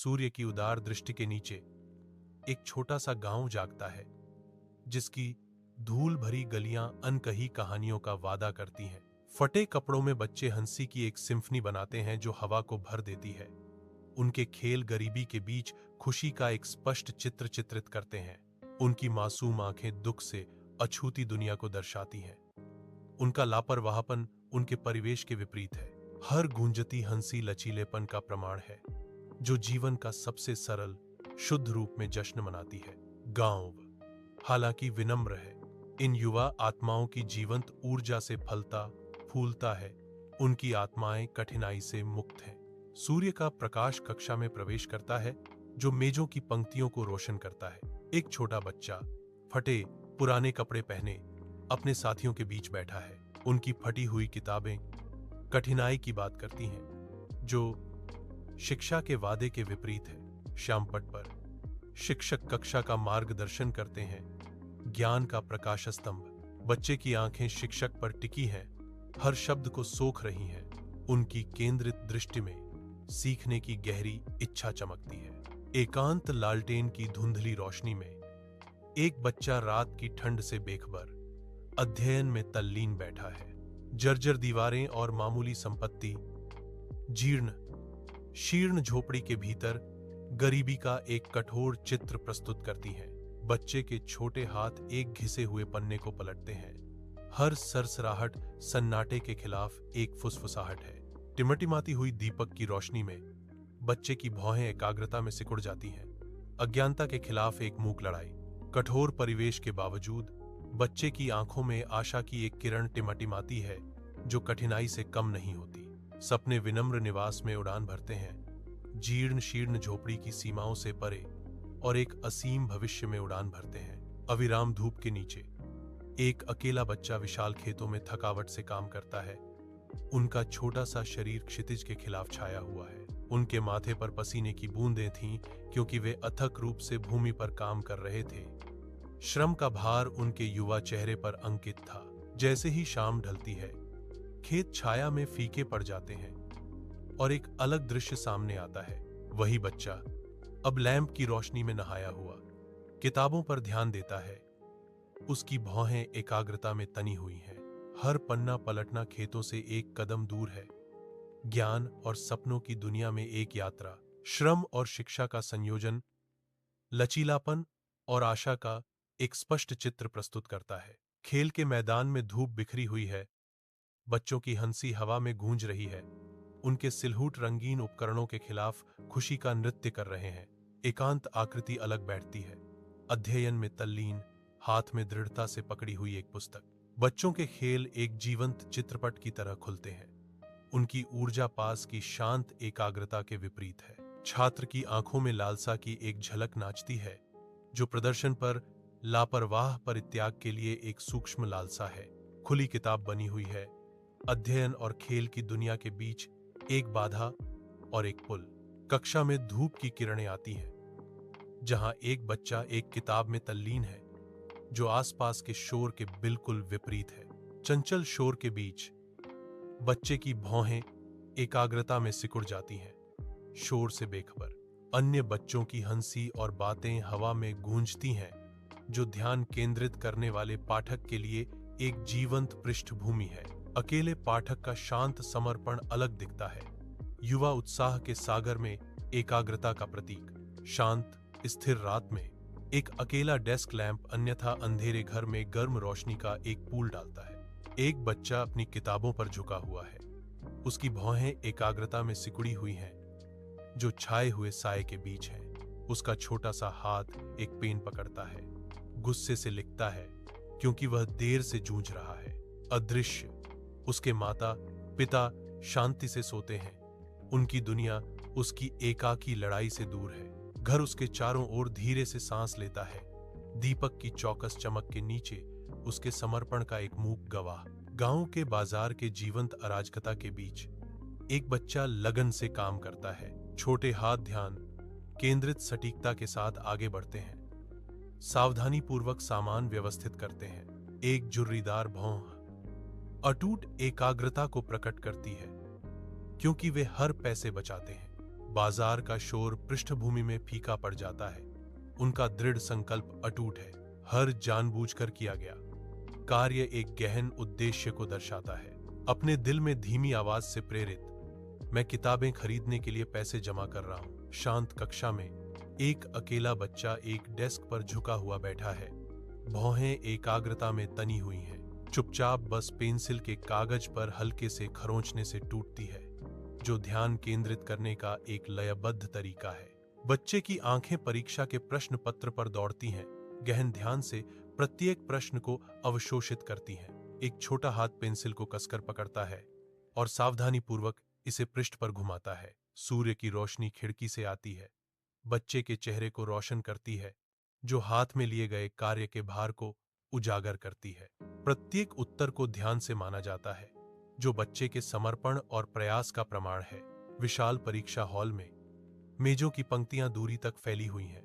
सूर्य की उदार दृष्टि के नीचे एक छोटा सा गांव जागता है, जिसकी धूल भरी गलियां अनकही कहानियों का वादा करती हैं। फटे कपड़ों में बच्चे हंसी की एक सिम्फनी बनाते हैं जो हवा को भर देती है। उनके खेल गरीबी के बीच खुशी का एक स्पष्ट चित्र चित्रित करते हैं। उनकी मासूम आंखें दुख से अछूती दुनिया को दर्शाती हैं। उनका लापरवाहपन उनके परिवेश के विपरीत है। हर गूंजती हंसी लचीलेपन का प्रमाण है, जो जीवन का सबसे सरल शुद्ध रूप में जश्न मनाती है। गांव हालांकि विनम्र है, इन युवा आत्माओं की जीवंत ऊर्जा से फलता फूलता है। उनकी आत्माएं कठिनाई से मुक्त हैं। सूर्य का प्रकाश कक्षा में प्रवेश करता है, जो मेजों की पंक्तियों को रोशन करता है। एक छोटा बच्चा फटे पुराने कपड़े पहने अपने साथियों के बीच बैठा है। उनकी फटी हुई किताबें कठिनाई की बात करती हैं, जो शिक्षा के वादे के विपरीत है। श्यामपट पर शिक्षक कक्षा का मार्गदर्शन करते हैं, ज्ञान का प्रकाश स्तंभ। बच्चे की आंखें शिक्षक पर टिकी हैं, हर शब्द को सोख रही हैं। उनकी केंद्रित दृष्टि में सीखने की गहरी इच्छा चमकती है। एकांत लालटेन की धुंधली रोशनी में एक बच्चा रात की ठंड से बेखबर अध्ययन में तल्लीन बैठा है। जर्जर दीवारें और मामूली संपत्ति जीर्ण शीर्ण झोपड़ी के भीतर गरीबी का एक कठोर चित्र प्रस्तुत करती हैं। बच्चे के छोटे हाथ एक घिसे हुए पन्ने को पलटते हैं। हर सरसराहट सन्नाटे के खिलाफ एक फुसफुसाहट है। टिमटिमाती हुई दीपक की रोशनी में बच्चे की भौहें एकाग्रता में सिकुड़ जाती हैं। अज्ञानता के खिलाफ एक मूक लड़ाई। कठोर परिवेश के बावजूद बच्चे की आंखों में आशा की एक किरण टिमटिमाती है, जो कठिनाई से कम नहीं होती। सपने विनम्र निवास में उड़ान भरते हैं, जीर्ण शीर्ण झोपड़ी की सीमाओं से परे, और एक असीम भविष्य में उड़ान भरते हैं। अविराम धूप के नीचे एक अकेला बच्चा विशाल खेतों में थकावट से काम करता है। उनका छोटा सा शरीर क्षितिज के खिलाफ छाया हुआ है। उनके माथे पर पसीने की बूंदें थीं, क्योंकि वे अथक रूप से भूमि पर काम कर रहे थे। श्रम का भार उनके युवा चेहरे पर अंकित था। जैसे ही शाम ढलती है, खेत छाया में फीके पड़ जाते हैं और एक अलग दृश्य सामने आता है। वही बच्चा अब लैंप की रोशनी में नहाया हुआ किताबों पर ध्यान देता है। उसकी भौहें एकाग्रता में तनी हुई हैं। हर पन्ना पलटना खेतों से एक कदम दूर है। ज्ञान और सपनों की दुनिया में एक यात्रा। श्रम और शिक्षा का संयोजन लचीलापन और आशा का एक स्पष्ट चित्र प्रस्तुत करता है। खेल के मैदान में धूप बिखरी हुई है। बच्चों की हंसी हवा में गूंज रही है। उनके सिलहूट रंगीन उपकरणों के खिलाफ खुशी का नृत्य कर रहे हैं। एकांत आकृति अलग बैठती है, अध्ययन में तल्लीन, हाथ में दृढ़ता से पकड़ी हुई एक पुस्तक। बच्चों के खेल एक जीवंत चित्रपट की तरह खुलते हैं। उनकी ऊर्जा पास की शांत एकाग्रता के विपरीत है। छात्र की आंखों में लालसा की एक झलक नाचती है, जो प्रदर्शन पर लापरवाह परित्याग के लिए एक सूक्ष्म लालसा है। खुली किताब बनी हुई है। अध्ययन और खेल की दुनिया के बीच एक बाधा और एक पुल। कक्षा में धूप की किरणें आती हैं, जहां एक बच्चा एक किताब में तल्लीन है, जो आसपास के शोर के बिल्कुल विपरीत है। चंचल शोर के बीच बच्चे की भौहें एकाग्रता में सिकुड़ जाती हैं। शोर से बेखबर अन्य बच्चों की हंसी और बातें हवा में गूंजती हैं, जो ध्यान केंद्रित करने वाले पाठक के लिए एक जीवंत पृष्ठभूमि है। अकेले पाठक का शांत समर्पण अलग दिखता है। युवा उत्साह के सागर में एकाग्रता का प्रतीक। शांत स्थिर रात में एक अकेला डेस्क लैंप अन्यथा अंधेरे घर में गर्म रोशनी का एक पूल डालता है। एक बच्चा अपनी किताबों पर झुका हुआ है। उसकी भौहें एकाग्रता में सिकुड़ी हुई हैं, जो छाए हुए साए के बीच है। उसका छोटा सा हाथ एक पेन पकड़ता है। गुस्से से लिखता है, क्योंकि वह देर से जूझ रहा है। अदृश्य उसके माता पिता शांति से सोते हैं। उनकी दुनिया उसकी एकाकी लड़ाई से दूर है। घर उसके चारों ओर धीरे से सांस लेता है। दीपक की चौकस चमक के नीचे उसके समर्पण का एक मूक गवाह। गांव के बाजार के जीवंत अराजकता के बीच एक बच्चा लगन से काम करता है। छोटे हाथ ध्यान केंद्रित सटीकता के साथ आगे बढ़ते हैं, सावधानी पूर्वक सामान व्यवस्थित करते हैं। एक जुर्रीदार भौं अटूट एकाग्रता को प्रकट करती है, क्योंकि वे हर पैसे बचाते हैं। बाजार का शोर पृष्ठभूमि में फीका पड़ जाता है। उनका दृढ़ संकल्प अटूट है। हर जानबूझकर किया गया कार्य एक गहन उद्देश्य को दर्शाता है। अपने दिल में धीमी आवाज से प्रेरित, मैं किताबें खरीदने के लिए पैसे जमा कर रहा हूं। शांत कक्षा में एक अकेला बच्चा एक डेस्क पर झुका हुआ बैठा है। भौहें एकाग्रता में तनी हुई हैं। चुपचाप बस पेंसिल के कागज पर हल्के से खरोंचने से टूटती है, जो ध्यान केंद्रित करने का एक लयबद्ध तरीका है। बच्चे की आंखें परीक्षा के प्रश्न पत्र पर दौड़ती हैं, गहन ध्यान से प्रत्येक प्रश्न को अवशोषित करती हैं। एक छोटा हाथ पेंसिल को कसकर पकड़ता है और सावधानीपूर्वक इसे पृष्ठ पर घुमाता है। सूर्य की रोशनी खिड़की से आती है, बच्चे के चेहरे को रोशन करती है, जो हाथ में लिए गए कार्य के भार को उजागर करती है। प्रत्येक उत्तर को ध्यान से माना जाता है, जो बच्चे के समर्पण और प्रयास का प्रमाण है। विशाल परीक्षा हॉल में मेजों की पंक्तियां दूरी तक फैली हुई हैं,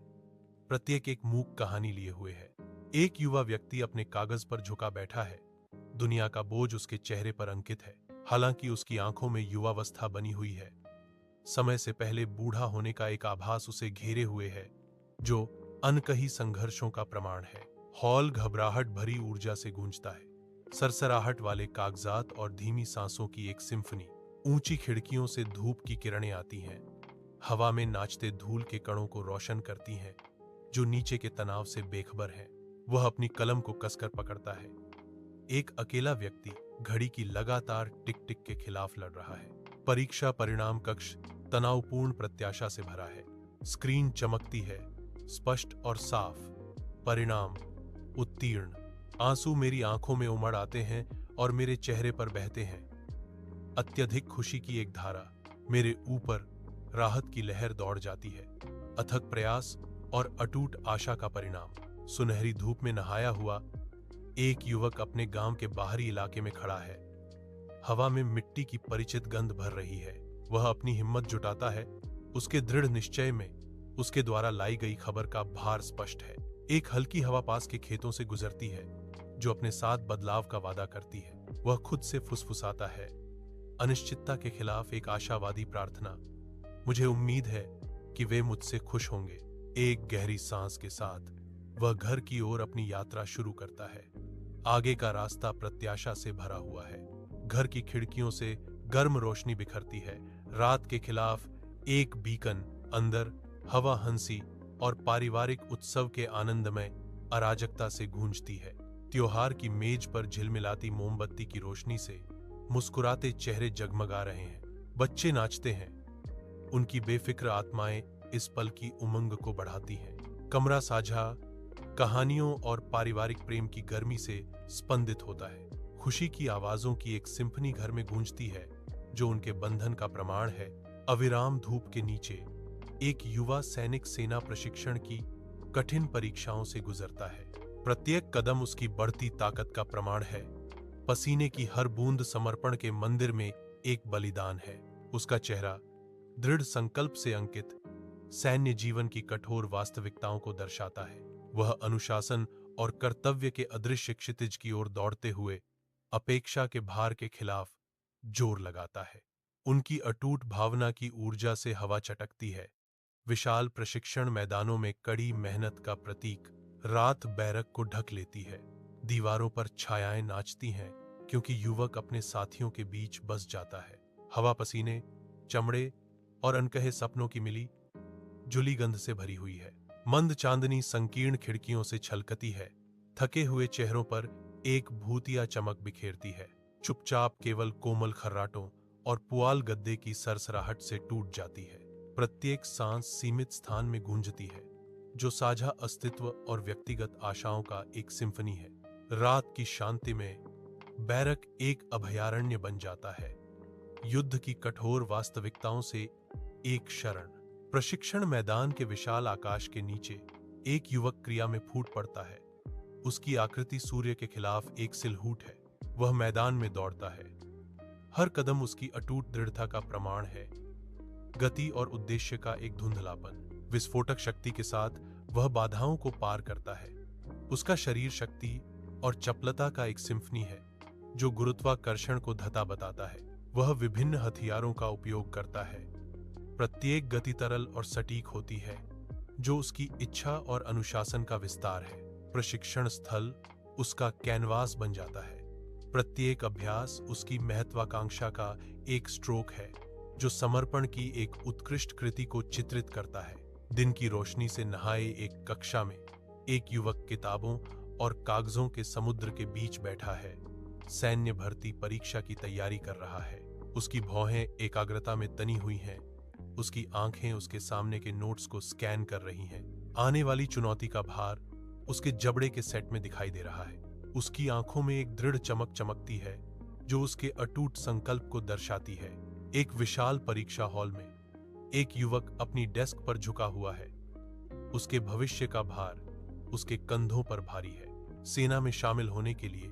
प्रत्येक एक मूक कहानी लिए हुए है। एक युवा व्यक्ति अपने कागज पर झुका बैठा है। दुनिया का बोझ उसके चेहरे पर अंकित है, हालांकि उसकी आंखों में युवावस्था बनी हुई है। समय से पहले बूढ़ा होने का एक आभास उसे घेरे हुए है, जो अनकही संघर्षों का प्रमाण है। हॉल घबराहट भरी ऊर्जा से गूंजता है। सरसराहट वाले कागजात और धीमी सांसों की एक सिम्फनी। ऊंची खिड़कियों से धूप की किरणें आती हैं, हवा में नाचते धूल के कणों को रोशन करती हैं, जो नीचे के तनाव से बेखबर है। वह अपनी कलम को कसकर पकड़ता है। एक अकेला व्यक्ति घड़ी की लगातार टिक टिक के खिलाफ लड़ रहा है। परीक्षा परिणाम कक्ष तनावपूर्ण प्रत्याशा से भरा है। स्क्रीन चमकती है, स्पष्ट और साफ। परिणाम उत्तीर्ण। आंसू मेरी आंखों में उमड़ आते हैं और मेरे चेहरे पर बहते हैं। अत्यधिक खुशी की एक धारा। मेरे ऊपर राहत की लहर दौड़ जाती है। अथक प्रयास और अटूट आशा का परिणाम। सुनहरी धूप में नहाया हुआ एक युवक अपने गांव के बाहरी इलाके में खड़ा है। हवा में मिट्टी की परिचित गंध भर रही है। वह अपनी हिम्मत जुटाता है। उसके दृढ़ निश्चय में उसके द्वारा लाई गई खबर का भार स्पष्ट है। एक हल्की हवा पास के खेतों से गुजरती है, जो अपने साथ बदलाव का वादा करती है। वह खुद से फुसफुसाता है, अनिश्चितता के खिलाफ एक आशावादी प्रार्थना। मुझे उम्मीद है कि वे मुझसे खुश होंगे। एक गहरी सांस के साथ वह घर की ओर अपनी यात्रा शुरू करता है। आगे का रास्ता प्रत्याशा से भरा हुआ है। घर की खिड़कियों से गर्म रोशनी बिखरती है। रात के खिलाफ एक बीकन अंदर हवा हंसी और पारिवारिक उत्सव के आनंदमय अराजकता से गूंजती है। त्योहार की मेज पर झिलमिलाती मोमबत्ती की रोशनी से मुस्कुराते चेहरे जगमगा रहे हैं। बच्चे नाचते हैं। उनकी बेफिक्र आत्माएं इस पल की उमंग को बढ़ाती हैं। कमरा साझा कहानियों और पारिवारिक प्रेम की गर्मी से स्पंदित होता है। खुशी की आवाजों की एक सिम्फनी घर में गूंजती है, जो उनके बंधन का प्रमाण है। अविराम धूप के नीचे एक युवा सैनिक सेना प्रशिक्षण की कठिन परीक्षाओं से गुजरता है। प्रत्येक कदम उसकी बढ़ती ताकत का प्रमाण है। पसीने की हर बूंद समर्पण के मंदिर में एक बलिदान है। उसका चेहरा दृढ़ संकल्प से अंकित सैन्य जीवन की कठोर वास्तविकताओं को दर्शाता है। वह अनुशासन और कर्तव्य के अदृश्य क्षितिज की ओर दौड़ते हुए अपेक्षा के भार के खिलाफ जोर लगाता है। उनकी अटूट भावना की ऊर्जा से हवा चटकती है। विशाल प्रशिक्षण मैदानों में कड़ी मेहनत का प्रतीक रात बैरक को ढक लेती है। दीवारों पर छायाएं नाचती हैं, क्योंकि युवक अपने साथियों के बीच बस जाता है। हवा पसीने, चमड़े और अनकहे सपनों की मिली जुली गंध से भरी हुई है। मंद चांदनी संकीर्ण खिड़कियों से छलकती है। थके हुए चेहरों पर एक भूतिया चमक बिखेरती है। चुपचाप केवल कोमल खर्राटों और पुआल गद्दे की सरसराहट से टूट जाती है। प्रत्येक सांस सीमित स्थान में गूंजती है, जो साझा अस्तित्व और व्यक्तिगत आशाओं का एक सिम्फनी है। रात की शांति में बैरक एक अभयारण्य बन जाता है, युद्ध की कठोर वास्तविकताओं से एक शरण। प्रशिक्षण मैदान के विशाल आकाश के नीचे एक युवक क्रिया में फूट पड़ता है। उसकी आकृति सूर्य के खिलाफ एक सिलहूट है। वह मैदान में दौड़ता है। हर कदम उसकी अटूट दृढ़ता का प्रमाण है। गति और उद्देश्य का एक धुंधलापन। विस्फोटक शक्ति के साथ वह बाधाओं को पार करता है। उसका शरीर शक्ति और चपलता का एक सिम्फनी है, जो गुरुत्वाकर्षण को धता बताता है। वह विभिन्न हथियारों का उपयोग करता है, प्रत्येक गति तरल और सटीक होती है, जो उसकी इच्छा और अनुशासन का विस्तार है। प्रशिक्षण स्थल उसका कैनवास बन जाता है। प्रत्येक अभ्यास उसकी महत्वाकांक्षा का एक स्ट्रोक है, जो समर्पण की एक उत्कृष्ट कृति को चित्रित करता है। दिन की रोशनी से नहाए एक कक्षा में एक युवक किताबों और कागजों के समुद्र के बीच बैठा है। सैन्य भर्ती परीक्षा की तैयारी कर रहा है। उसकी भौहें एकाग्रता में तनी हुई हैं। उसकी आंखें उसके सामने के नोट्स को स्कैन कर रही हैं। आने वाली चुनौती का भार उसके जबड़े के सेट में दिखाई दे रहा है। उसकी आंखों में एक दृढ़ चमक चमकती है, जो उसके अटूट संकल्प को दर्शाती है। एक विशाल परीक्षा हॉल में एक युवक अपनी डेस्क पर झुका हुआ है। उसके भविष्य का भार उसके कंधों पर भारी है। सेना में शामिल होने के लिए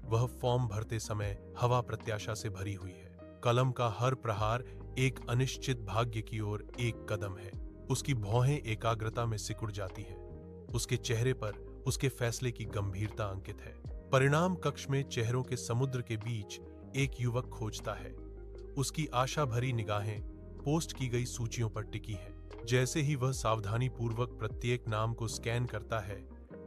वह फॉर्म भरते समय हवा प्रत्याशा से भरी हुई है। कलम का हर प्रहार एक अनिश्चित भाग्य की ओर एक कदम है। उसकी भौहें एकाग्रता में सिकुड़ जाती हैं। उसके चेहरे पर उसके फैसले की गंभीरता अंकित है। परिणाम कक्ष में चेहरों के समुद्र के बीच एक युवक खोजता है। उसकी आशा भरी निगाहें पोस्ट की गई सूचियों पर टिकी हैं। जैसे ही वह सावधानी पूर्वक प्रत्येक नाम को स्कैन करता है,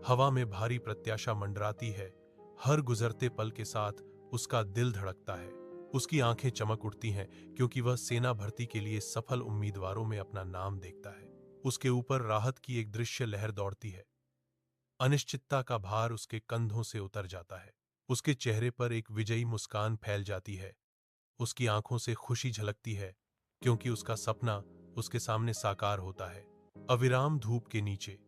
हवा में भारी प्रत्याशा मंडराती है। हर गुजरते पल के साथ उसका दिल धड़कता है। उसकी आंखें चमक उठती हैं, क्योंकि वह सेना भर्ती के लिए सफल उम्मीदवारों में अपना नाम देखता है। उसके ऊपर राहत की एक दृश्य लहर दौड़ती है। अनिश्चितता का भार उसके कंधों से उतर जाता है। उसके चेहरे पर एक विजयी मुस्कान फैल जाती है। उसकी आंखों से खुशी झलकती है, क्योंकि उसका सपना उसके सामने साकार होता है। अविराम धूप के नीचे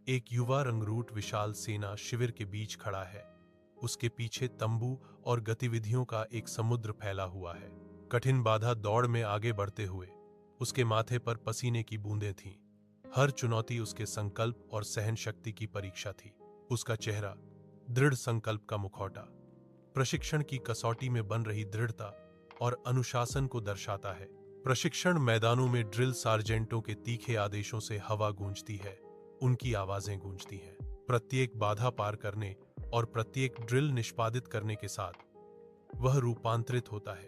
एक युवा रंगरूट विशाल सेना शिविर के बीच खड़ा है। उसके पीछे तंबू और गतिविधियों का एक समुद्र फैला हुआ है। कठिन बाधा दौड़ में आगे बढ़ते हुए उसके माथे पर पसीने की बूंदें थीं। हर चुनौती उसके संकल्प और सहन शक्ति की परीक्षा थी। उसका चेहरा दृढ़ संकल्प का मुखौटा प्रशिक्षण की कसौटी में बन रही दृढ़ता और अनुशासन को दर्शाता है। प्रशिक्षण मैदानों में ड्रिल सार्जेंटों के तीखे आदेशों से हवा गूंजती है। उनकी आवाजें गूंजती हैं। प्रत्येक बाधा पार करने और प्रत्येक ड्रिल निष्पादित करने के साथ वह रूपांतरित होता है,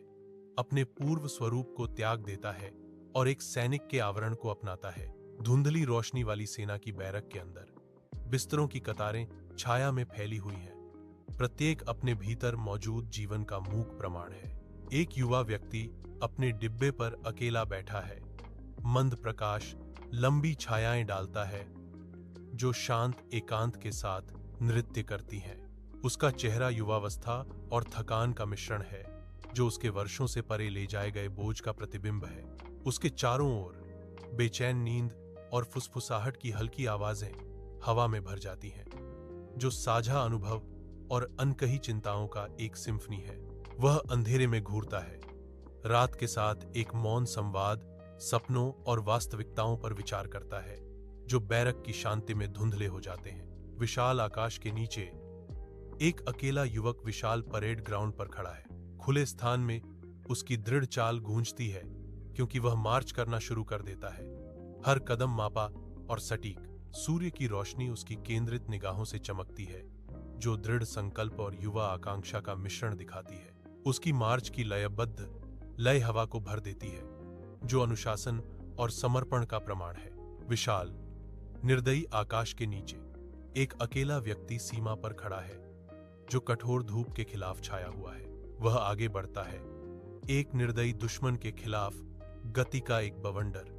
अपने पूर्व स्वरूप को त्याग देता है और एक सैनिक के आवरण को अपनाता है। धुंधली रोशनी वाली सेना की बैरक के अंदर बिस्तरों की कतारें छाया में फैली हुई हैं। प्रत्येक अपने भीतर मौजूद जीवन का मूक प्रमाण है। एक युवा व्यक्ति अपने डिब्बे पर अकेला बैठा है। मंद प्रकाश लंबी छायाएं डालता है, जो शांत एकांत के साथ नृत्य करती हैं। उसका चेहरा युवावस्था और थकान का मिश्रण है, जो उसके वर्षों से परे ले जाए गए बोझ का प्रतिबिंब है। उसके चारों ओर बेचैन नींद और फुसफुसाहट की हल्की आवाजें हवा में भर जाती हैं, जो साझा अनुभव और अनकही चिंताओं का एक सिम्फनी है। वह अंधेरे में घूरता है, रात के साथ एक मौन संवाद, सपनों और वास्तविकताओं पर विचार करता है, जो बैरक की शांति में धुंधले हो जाते हैं। विशाल आकाश के नीचे एक अकेला युवक विशाल परेड ग्राउंड पर खड़ा है। खुले स्थान में उसकी दृढ़ चाल गूंजती है, क्योंकि वह मार्च करना शुरू कर देता है। हर कदम मापा और सटीक। सूर्य की रोशनी उसकी केंद्रित निगाहों से चमकती है, जो दृढ़ संकल्प और युवा आकांक्षा का मिश्रण दिखाती है। उसकी मार्च की लयबद्ध लय हवा को भर देती है, जो अनुशासन और समर्पण का प्रमाण है। विशाल निर्दयी आकाश के नीचे एक अकेला व्यक्ति सीमा पर खड़ा है, जो कठोर धूप के खिलाफ छाया हुआ है। वह आगे बढ़ता है, एक निर्दयी दुश्मन के खिलाफ गति का एक बवंडर।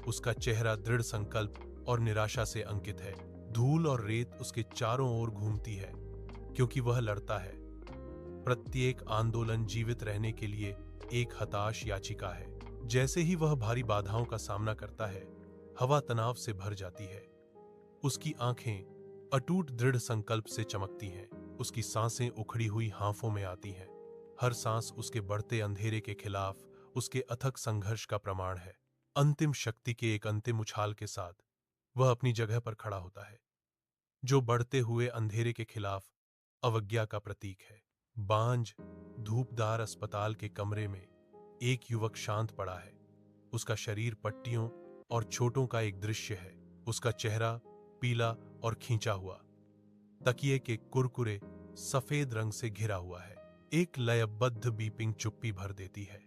उसका चेहरा दृढ़ संकल्प और निराशा से अंकित है। धूल और रेत उसके चारों ओर घूमती है, क्योंकि वह लड़ता है। प्रत्येक आंदोलन जीवित रहने के लिए एक हताश याचिका है। जैसे ही वह भारी बाधाओं का सामना करता है, हवा तनाव से भर जाती है। उसकी आंखें अटूट दृढ़ संकल्प से चमकती हैं। उसकी सांसें उखड़ी हुई हांफों में आती हैं। हर सांस उसके बढ़ते अंधेरे के खिलाफ उसके अथक संघर्ष का प्रमाण है। अंतिम शक्ति के एक अंतिम उछाल के साथ वह अपनी जगह पर खड़ा होता है, जो बढ़ते हुए अंधेरे के खिलाफ अवज्ञा का प्रतीक है। बांझ धूपदार अस्पताल के कमरे में एक युवक शांत पड़ा है। उसका शरीर पट्टियों और चोटों का एक दृश्य है। उसका चेहरा पीला और खींचा हुआ, तकिए के कुरकुरे सफेद रंग से घिरा हुआ है। एक लयबद्ध बीपिंग चुप्पी भर देती है।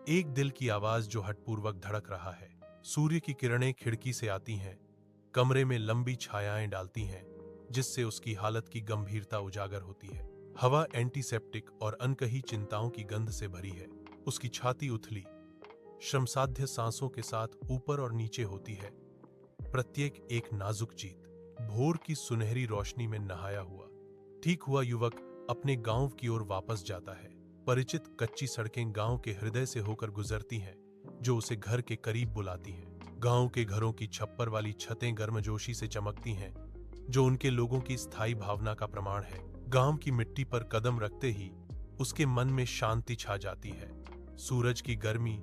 एक दिल की आवाज जो हठपूर्वक धड़क रहा है। सूर्य की किरणें खिड़की से आती हैं, कमरे में लंबी छायाएं डालती हैं, जिससे उसकी हालत की गंभीरता उजागर होती है। हवा एंटीसेप्टिक और अनकही चिंताओं की गंध से भरी है। उसकी छाती उथली, श्रमसाध्य सांसों के साथ ऊपर और नीचे होती है, प्रत्येक एक नाजुक जीत। भोर की सुनहरी रोशनी में नहाया हुआ ठीक हुआ युवक अपने गांव की ओर वापस जाता है। परिचित कच्ची सड़कें गांव के हृदय से होकर गुजरती हैं, जो उसे घर के करीब बुलाती हैं। गांव के घरों की छप्पर वाली छतें गर्मजोशी से चमकती हैं, जो उनके लोगों की स्थायी भावना का प्रमाण है। गांव की मिट्टी पर कदम रखते ही उसके मन में शांति छा जाती है। सूरज की गर्मी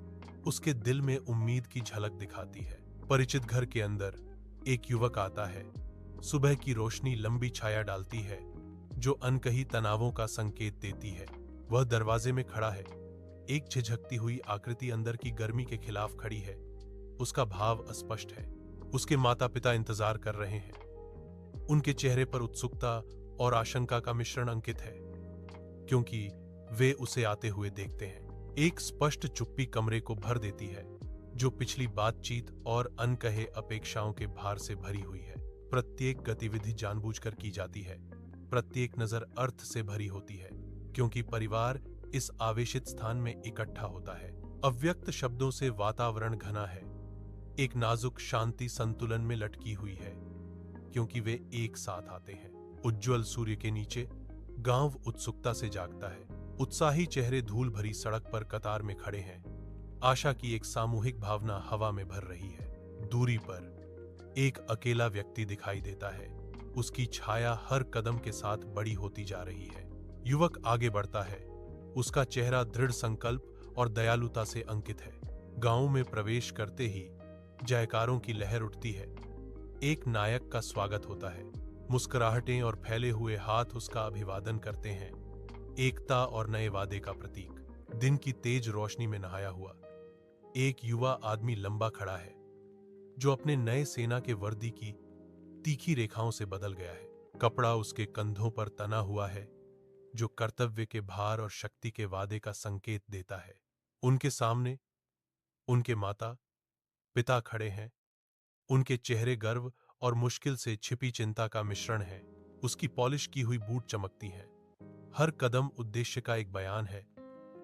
उसके दिल में उम्मीद की झलक दिखाती है। परिचित घर के अंदर एक युवक आता है। सुबह की रोशनी लंबी छाया डालती है, जो अनकही तनावों का संकेत देती है। वह दरवाजे में खड़ा है। एक झिझकती हुई आकृति अंदर की गर्मी के खिलाफ खड़ी है। उसका भाव अस्पष्ट है। उसके माता पिता इंतजार कर रहे हैं। उनके चेहरे पर उत्सुकता और आशंका का मिश्रण अंकित है, क्योंकि वे उसे आते हुए देखते हैं। एक स्पष्ट चुप्पी कमरे को भर देती है, जो पिछली बातचीत और अनकहे अपेक्षाओं के भार से भरी हुई है। प्रत्येक गतिविधि जानबूझकर की जाती है, प्रत्येक नजर अर्थ से भरी होती है, क्योंकि परिवार इस आवेशित स्थान में इकट्ठा होता है। अव्यक्त शब्दों से वातावरण घना है। एक नाजुक शांति संतुलन में लटकी हुई है, क्योंकि वे एक साथ आते हैं। उज्ज्वल सूर्य के नीचे गांव उत्सुकता से जागता है। उत्साही चेहरे धूल भरी सड़क पर कतार में खड़े हैं। आशा की एक सामूहिक भावना हवा में भर रही है। दूरी पर एक अकेला व्यक्ति दिखाई देता है। उसकी छाया हर कदम के साथ बड़ी होती जा रही है। युवक आगे बढ़ता है। उसका चेहरा दृढ़ संकल्प और दयालुता से अंकित है। गांव में प्रवेश करते ही जयकारों की लहर उठती है। एक नायक का स्वागत होता है। मुस्कुराहटें और फैले हुए हाथ उसका अभिवादन करते हैं, एकता और नए वादे का प्रतीक। दिन की तेज रोशनी में नहाया हुआ एक युवा आदमी लंबा खड़ा है, जो अपने नए सेना के वर्दी की तीखी रेखाओं से बदल गया है। कपड़ा उसके कंधों पर तना हुआ है, जो कर्तव्य के भार और शक्ति के वादे का संकेत देता है। उनके सामने उनके माता पिता खड़े हैं। उनके चेहरे गर्व और मुश्किल से छिपी चिंता का मिश्रण है। उसकी पॉलिश की हुई बूट चमकती हैं। हर कदम उद्देश्य का एक बयान है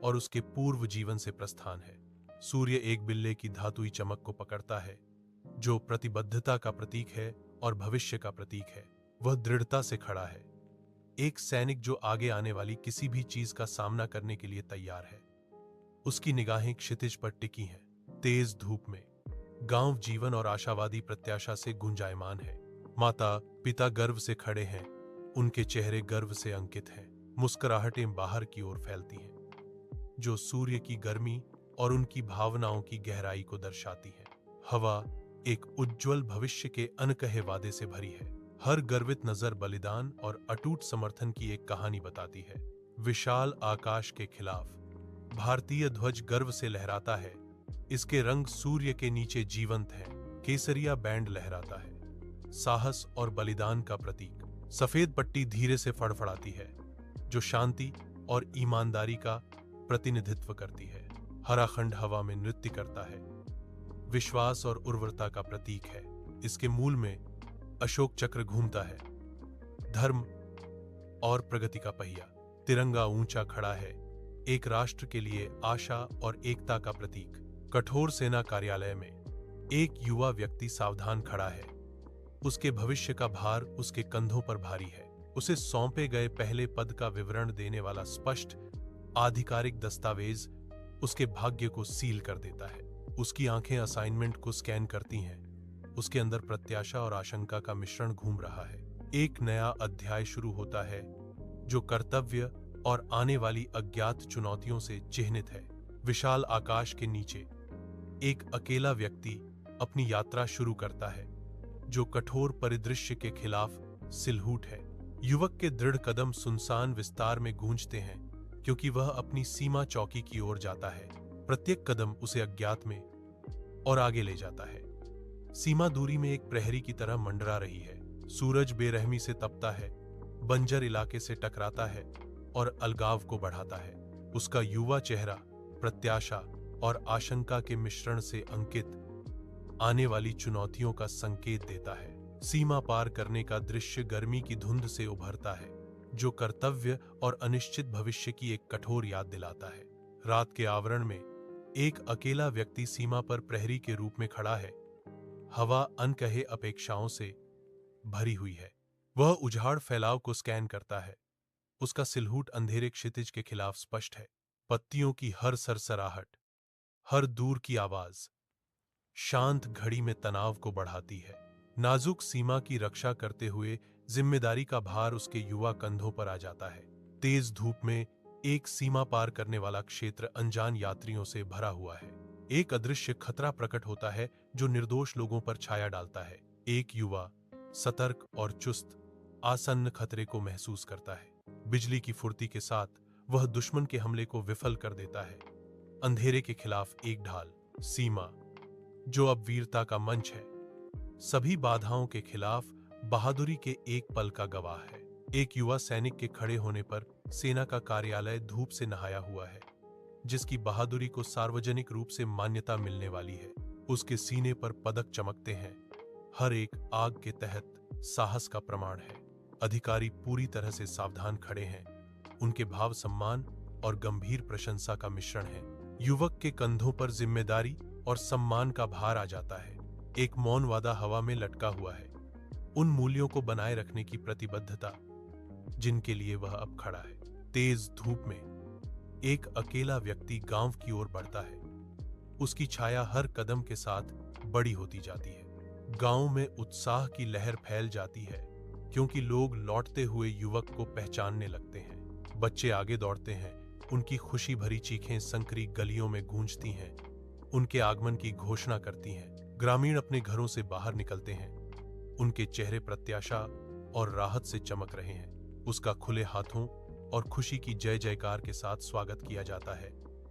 और उसके पूर्व जीवन से प्रस्थान है। सूर्य एक बिल्ले की धातुई चमक को पकड़ता है, जो प्रतिबद्धता का प्रतीक है और भविष्य का प्रतीक है। वह दृढ़ता से खड़ा है, एक सैनिक जो आगे आने वाली किसी भी चीज का सामना करने के लिए तैयार है। उसकी निगाहें क्षितिज पर टिकी हैं। तेज धूप में गांव जीवन और आशावादी प्रत्याशा से गुंजायमान है। माता पिता गर्व से खड़े हैं। उनके चेहरे गर्व से अंकित हैं। मुस्कुराहटें बाहर की ओर फैलती हैं, जो सूर्य की गर्मी और उनकी भावनाओं की गहराई को दर्शाती है। हवा एक उज्ज्वल भविष्य के अनकहे वादे से भरी है। हर गर्वित नजर बलिदान और अटूट समर्थन की एक कहानी बताती है। विशाल आकाश के खिलाफ भारतीय ध्वज गर्व से लहराता है। इसके रंग सूर्य के नीचे जीवंत हैं। केसरिया बैंड लहराता है, साहस और बलिदान का प्रतीक। सफेद पट्टी धीरे से फड़फड़ाती है, जो शांति और ईमानदारी का प्रतिनिधित्व करती है। हरा खंड हवा में नृत्य करता है, विश्वास और उर्वरता का प्रतीक है। इसके मूल में अशोक चक्र घूमता है, धर्म और प्रगति का पहिया। तिरंगा ऊंचा खड़ा है, एक राष्ट्र के लिए आशा और एकता का प्रतीक। कठोर सेना कार्यालय में एक युवा व्यक्ति सावधान खड़ा है। उसके भविष्य का भार उसके कंधों पर भारी है। उसे सौंपे गए पहले पद का विवरण देने वाला स्पष्ट आधिकारिक दस्तावेज उसके भाग्य को सील कर देता है। उसकी आंखें असाइनमेंट को स्कैन करती हैं। उसके अंदर प्रत्याशा और आशंका का मिश्रण घूम रहा है। एक नया अध्याय शुरू होता है, जो कर्तव्य और आने वाली अज्ञात चुनौतियों से चिह्नित है। विशाल आकाश के नीचे एक अकेला व्यक्ति अपनी यात्रा शुरू करता है, जो कठोर परिदृश्य के खिलाफ सिलहूट है। युवक के दृढ़ कदम सुनसान विस्तार में गूंजते हैं, क्योंकि वह अपनी सीमा चौकी की ओर जाता है। प्रत्येक कदम उसे अज्ञात में और आगे ले जाता है। सीमा दूरी में एक प्रहरी की तरह मंडरा रही है। सूरज बेरहमी से तपता है, बंजर इलाके से टकराता है और अलगाव को बढ़ाता है। उसका युवा चेहरा प्रत्याशा और आशंका के मिश्रण से अंकित आने वाली चुनौतियों का संकेत देता है। सीमा पार करने का दृश्य गर्मी की धुंध से उभरता है, जो कर्तव्य और अनिश्चित भविष्य की एक कठोर याद दिलाता है। रात के आवरण में एक अकेला व्यक्ति सीमा पर प्रहरी के रूप में खड़ा है। हवा अनकहे अपेक्षाओं से भरी हुई है। वह उजाड़ फैलाव को स्कैन करता है। उसका सिलहूट अंधेरे क्षितिज के खिलाफ स्पष्ट है। पत्तियों की हर सरसराहट, हर दूर की आवाज शांत घड़ी में तनाव को बढ़ाती है। नाजुक सीमा की रक्षा करते हुए जिम्मेदारी का भार उसके युवा कंधों पर आ जाता है। तेज धूप में एक सीमा पार करने वाला क्षेत्र अनजान यात्रियों से भरा हुआ है। एक अदृश्य खतरा प्रकट होता है जो निर्दोष लोगों पर छाया डालता है। एक युवा सतर्क और चुस्त आसन्न खतरे को महसूस करता है। बिजली की फुर्ती के साथ वह दुश्मन के हमले को विफल कर देता है। अंधेरे के खिलाफ एक ढाल, सीमा, जो अब वीरता का मंच है, सभी बाधाओं के खिलाफ बहादुरी के एक पल का गवाह है। एक युवा सैनिक के खड़े होने पर सेना का कार्यालय धूप से नहाया हुआ है, जिसकी बहादुरी को सार्वजनिक रूप से मान्यता मिलने वाली है। उसके सीने पर पदक चमकते हैं, हर एक आग के तहत साहस का प्रमाण है। अधिकारी पूरी तरह से सावधान खड़े हैं, उनके भाव सम्मान और गंभीर प्रशंसा का मिश्रण है। युवक के कंधों पर जिम्मेदारी और सम्मान का भार आ जाता है। एक मौन वादा हवा में लटका हुआ है, उन मूल्यों को बनाए रखने की प्रतिबद्धता जिनके लिए वह अब खड़ा है। तेज धूप में एक अकेला व्यक्ति गांव की ओर बढ़ता है। उसकी छाया हर कदम के साथ बड़ी होती जाती है। गांव में उत्साह की लहर फैल जाती है, क्योंकि लोग लौटते हुए युवक को पहचानने लगते हैं। बच्चे आगे दौड़ते हैं, उनकी खुशी भरी चीखें संकरी गलियों में गूंजती हैं, उनके आगमन की घोषणा करती हैं। ग्रामीण अपने घरों से बाहर निकलते हैं, उनके चेहरे प्रत्याशा और राहत से चमक रहे हैं। उसका खुले हाथों और खुशी की जय जयकार के साथ स्वागत किया जाता है।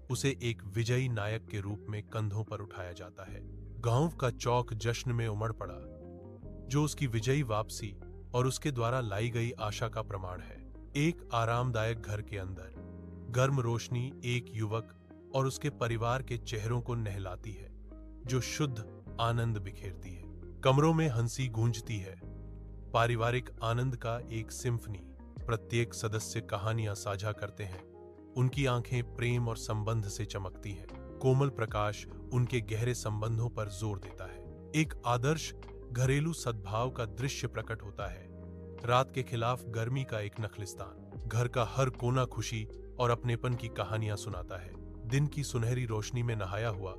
उसे एक विजयी नायक के रूप में कंधों पर उठाया जाता है। गांव का चौक जश्न में उमड़ पड़ा, जो उसकी विजयी वापसी और उसके द्वारा लाई गई आशा का प्रमाण है। एक आरामदायक घर के अंदर गर्म रोशनी एक युवक और उसके परिवार के चेहरों को नहलाती है, जो शुद्ध आनंद बिखेरती है। कमरों में हंसी गूंजती है, पारिवारिक आनंद का एक सिम्फनी। प्रत्येक सदस्य कहानियां साझा करते हैं, उनकी आंखें प्रेम और संबंध से चमकती हैं। कोमल प्रकाश उनके गहरे संबंधों पर जोर देता है। एक आदर्श घरेलू सद्भाव का दृश्य प्रकट होता है। रात के खिलाफ गर्मी का एक नखलिस्तान, घर का हर कोना खुशी और अपनेपन की कहानियां सुनाता है। दिन की सुनहरी रोशनी में नहाया हुआ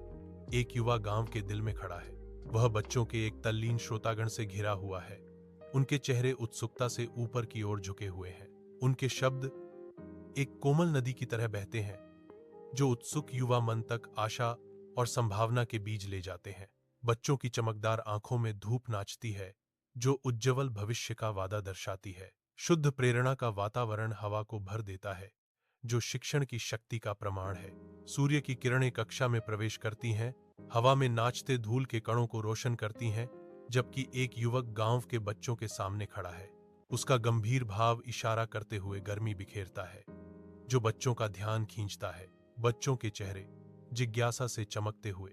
एक युवा गांव के दिल में खड़ा है। वह बच्चों के एक तल्लीन श्रोतागण से घिरा हुआ है। उनके चेहरे उत्सुकता से ऊपर की ओर झुके हुए हैं। उनके शब्द एक कोमल नदी की तरह बहते हैं, जो उत्सुक युवा मन तक आशा और संभावना के बीज ले जाते हैं। बच्चों की चमकदार आंखों में धूप नाचती है, जो उज्जवल भविष्य का वादा दर्शाती है। शुद्ध प्रेरणा का वातावरण हवा को भर देता है, जो शिक्षण की शक्ति का प्रमाण है। सूर्य की किरणें कक्षा में प्रवेश करती हैं, हवा में नाचते धूल के कणों को रोशन करती हैं, जबकि एक युवक गांव के बच्चों के सामने खड़ा है। उसका गंभीर भाव इशारा करते हुए गर्मी बिखेरता है, जो बच्चों का ध्यान खींचता है। बच्चों के चेहरे जिज्ञासा से चमकते हुए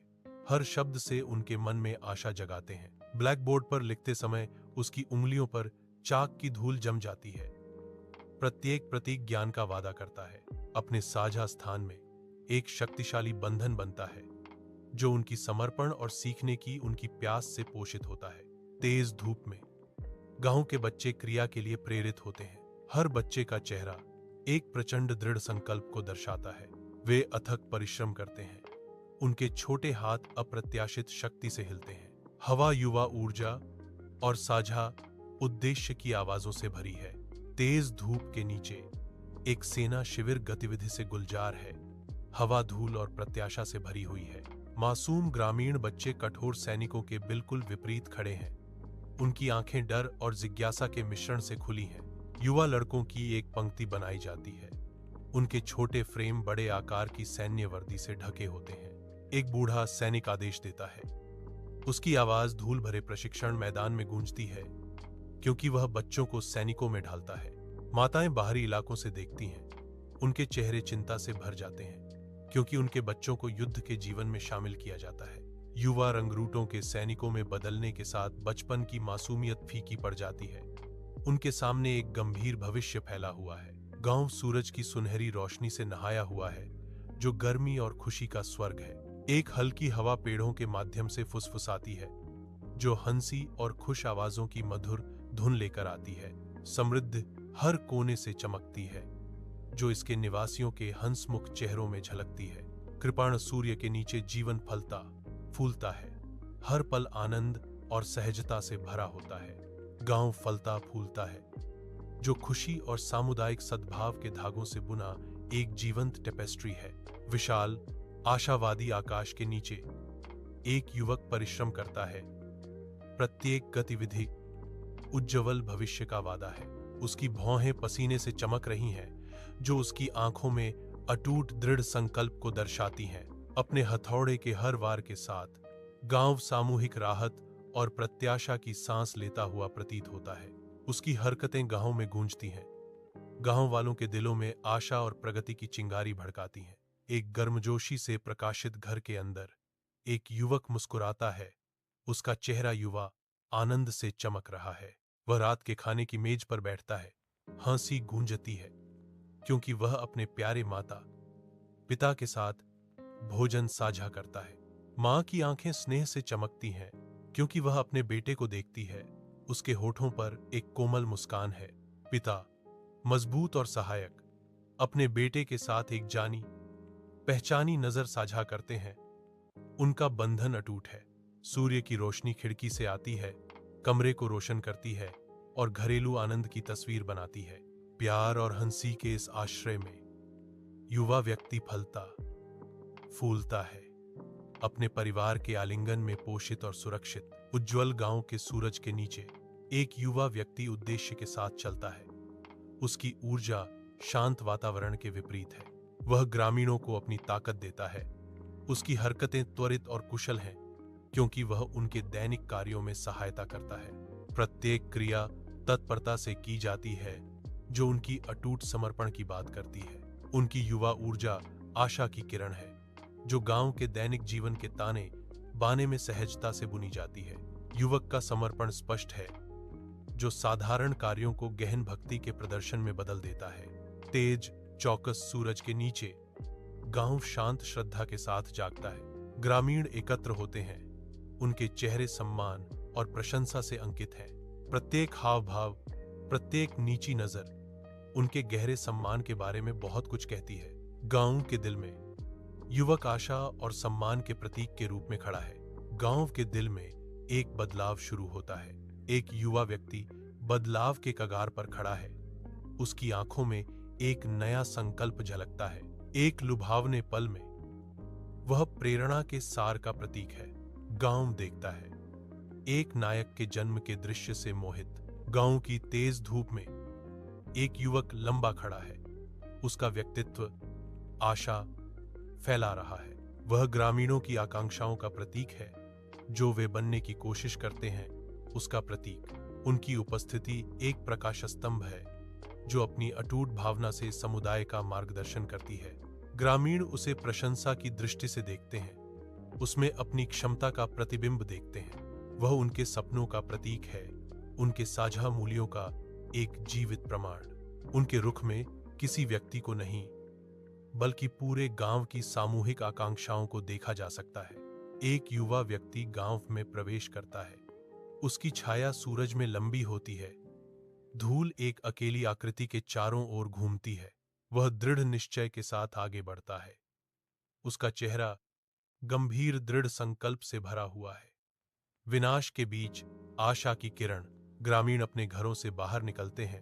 हर शब्द से उनके मन में आशा जगाते हैं। ब्लैक बोर्ड पर लिखते समय उसकी उंगलियों पर चाक की धूल जम जाती है। प्रत्येक प्रतीक ज्ञान का वादा करता है। अपने साझा स्थान में एक शक्तिशाली बंधन बनता है, जो उनकी समर्पण और सीखने की उनकी प्यास से पोषित होता है। तेज धूप में गांव के बच्चे क्रिया के लिए प्रेरित होते हैं। हर बच्चे का चेहरा एक प्रचंड दृढ़ संकल्प को दर्शाता है। वे अथक परिश्रम करते हैं, उनके छोटे हाथ अप्रत्याशित शक्ति से हिलते हैं। हवा युवा ऊर्जा और साझा उद्देश्य की आवाजों से भरी है। तेज धूप के नीचे एक सेना शिविर गतिविधि से गुलजार है। हवा धूल और प्रत्याशा से भरी हुई है। मासूम ग्रामीण बच्चे कठोर सैनिकों के बिल्कुल विपरीत खड़े हैं। उनकी आंखें डर और जिज्ञासा के मिश्रण से खुली हैं। युवा लड़कों की एक पंक्ति बनाई जाती है। उनके छोटे फ्रेम बड़े आकार की सैन्य वर्दी से ढके होते हैं। एक बूढ़ा सैनिक आदेश देता है। उसकी आवाज धूल भरे प्रशिक्षण मैदान में गूंजती है, क्योंकि वह बच्चों को सैनिकों में ढालता है। माताएं बाहरी इलाकों से देखती हैं, उनके चेहरे चिंता से भर जाते हैं। क्योंकि उनके बच्चों को युद्ध के जीवन में शामिल किया जाता है। युवा रंगरूटों के सैनिकों में बदलने के साथ बचपन की मासूमियत फीकी पड़ जाती है। उनके सामने एक गंभीर भविष्य फैला हुआ है। गांव सूरज की सुनहरी रोशनी से नहाया हुआ है, जो गर्मी और खुशी का स्वर्ग है। एक हल्की हवा पेड़ों के माध्यम से फुसफुसाती है, जो हंसी और खुश आवाजों की मधुर धुन लेकर आती है। समृद्ध हर कोने से चमकती है, जो इसके निवासियों के हंसमुख चेहरों में झलकती है। कृपाण सूर्य के नीचे जीवन फलता फूलता है, हर पल आनंद और सहजता से भरा होता है। गांव फलता फूलता है, जो खुशी और सामुदायिक सद्भाव के धागों से बुना एक जीवंत टेपेस्ट्री है। विशाल आशावादी आकाश के नीचे एक युवक परिश्रम करता है। प्रत्येक गतिविधि उज्ज्वल भविष्य का वादा है। उसकी भौहें पसीने से चमक रही हैं, जो उसकी आंखों में अटूट दृढ़ संकल्प को दर्शाती हैं। अपने हथौड़े के हर वार के साथ गांव सामूहिक राहत और प्रत्याशा की सांस लेता हुआ प्रतीत होता है। उसकी हरकतें गांव में गूंजती हैं, गांव वालों के दिलों में आशा और प्रगति की चिंगारी भड़काती हैं। एक गर्मजोशी से प्रकाशित घर के अंदर एक युवक मुस्कुराता है। उसका चेहरा युवा आनंद से चमक रहा है। वह रात के खाने की मेज पर बैठता है। हंसी गूंजती है, क्योंकि वह अपने प्यारे माता पिता के साथ भोजन साझा करता है। मां की आंखें स्नेह से चमकती हैं, क्योंकि वह अपने बेटे को देखती है। उसके होठों पर एक कोमल मुस्कान है। पिता मजबूत और सहायक अपने बेटे के साथ एक जानी पहचानी नजर साझा करते हैं। उनका बंधन अटूट है। सूर्य की रोशनी खिड़की से आती है, कमरे को रोशन करती है और घरेलू आनंद की तस्वीर बनाती है। प्यार और हंसी के इस आश्रय में युवा व्यक्ति फलता फूलता है, अपने परिवार के आलिंगन में पोषित और सुरक्षित। उज्ज्वल गांव के सूरज के नीचे एक युवा व्यक्ति उद्देश्य के साथ चलता है। उसकी ऊर्जा शांत वातावरण के विपरीत है। वह ग्रामीणों को अपनी ताकत देता है। उसकी हरकतें त्वरित और कुशल हैं, क्योंकि वह उनके दैनिक कार्यों में सहायता करता है। प्रत्येक क्रिया तत्परता से की जाती है, जो उनकी अटूट समर्पण की बात करती है। उनकी युवा ऊर्जा आशा की किरण है, जो गांव के दैनिक जीवन के ताने बाने में सहजता से बुनी जाती है। युवक का समर्पण स्पष्ट है, जो साधारण कार्यों को गहन भक्ति के प्रदर्शन में बदल देता है। तेज चौकस सूरज के नीचे गांव शांत श्रद्धा के साथ जागता है। ग्रामीण एकत्र होते हैं। उनके चेहरे सम्मान और प्रशंसा से अंकित हैं। प्रत्येक हाव भाव, प्रत्येक नीची नजर उनके गहरे सम्मान के बारे में बहुत कुछ कहती है। गांव के दिल में युवक आशा और सम्मान के प्रतीक के रूप में खड़ा है। गांव के दिल में एक बदलाव शुरू होता है। एक युवा व्यक्ति बदलाव के कगार पर खड़ा है। उसकी आंखों में एक नया संकल्प झलकता है। एक लुभावने पल में वह प्रेरणा के सार का प्रतीक है। गांव देखता है, एक नायक के जन्म के दृश्य से मोहित। गांव की तेज धूप में एक युवक लंबा खड़ा है। उसका व्यक्तित्व आशा फैला रहा है। वह ग्रामीणों की आकांक्षाओं का प्रतीक है, जो वे बनने की कोशिश करते हैं उसका प्रतीक। उनकी उपस्थिति एक प्रकाश स्तंभ है, जो अपनी अटूट भावना से समुदाय का मार्गदर्शन करती है। ग्रामीण उसे प्रशंसा की दृष्टि से देखते हैं, उसमें अपनी क्षमता का प्रतिबिंब देखते हैं। वह उनके सपनों का प्रतीक है, उनके साझा मूल्यों का एक जीवित प्रमाण। उनके रुख में किसी व्यक्ति को नहीं, बल्कि पूरे गांव की सामूहिक आकांक्षाओं को देखा जा सकता है। एक युवा व्यक्ति गांव में प्रवेश करता है। उसकी छाया सूरज में लंबी होती है। धूल एक अकेली आकृति के चारों ओर घूमती है। वह दृढ़ निश्चय के साथ आगे बढ़ता है। उसका चेहरा गंभीर दृढ़ संकल्प से भरा हुआ है। विनाश के बीच आशा की किरण। ग्रामीण अपने घरों से बाहर निकलते हैं।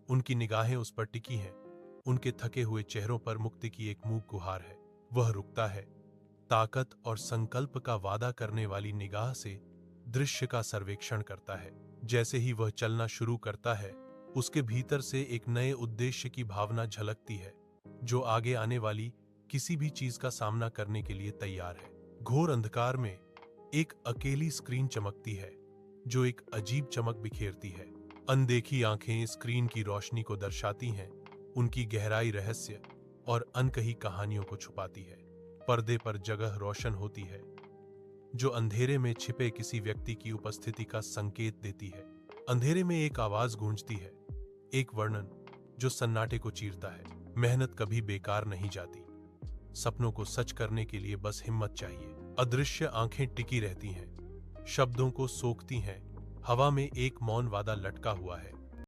उनकी निगाहें उस पर टिकी हैं। उनके थके हुए चेहरों पर मुक्ति की एक मूक गुहार है। वह रुकता है, ताकत और संकल्प का वादा करने वाली निगाह से दृश्य का सर्वेक्षण करता है। जैसे ही वह चलना शुरू करता है, उसके भीतर से एक नए उद्देश्य की भावना झलकती है, जो आगे आने वाली किसी भी चीज का सामना करने के लिए तैयार है। घोर अंधकार में एक अकेली स्क्रीन चमकती है, जो एक अजीब चमक बिखेरती है। अनदेखी आंखें स्क्रीन की रोशनी को दर्शाती हैं, उनकी गहराई रहस्य और अनकही कहानियों को छुपाती है। पर्दे पर जगह रोशन होती है जो अंधेरे में छिपे किसी व्यक्ति की उपस्थिति का संकेत देती है। अंधेरे में एक आवाज गूंजती है, एक वर्णन जो सन्नाटे को चीरता है। मेहनत कभी बेकार नहीं जाती। सपनों को सच करने के लिए बस हिम्मत चाहिए। अदृश्य आंखें टिकी रहती हैं, शब्दों को सोखती हैं। हवा में एक मौन वादा लटका हुआ है।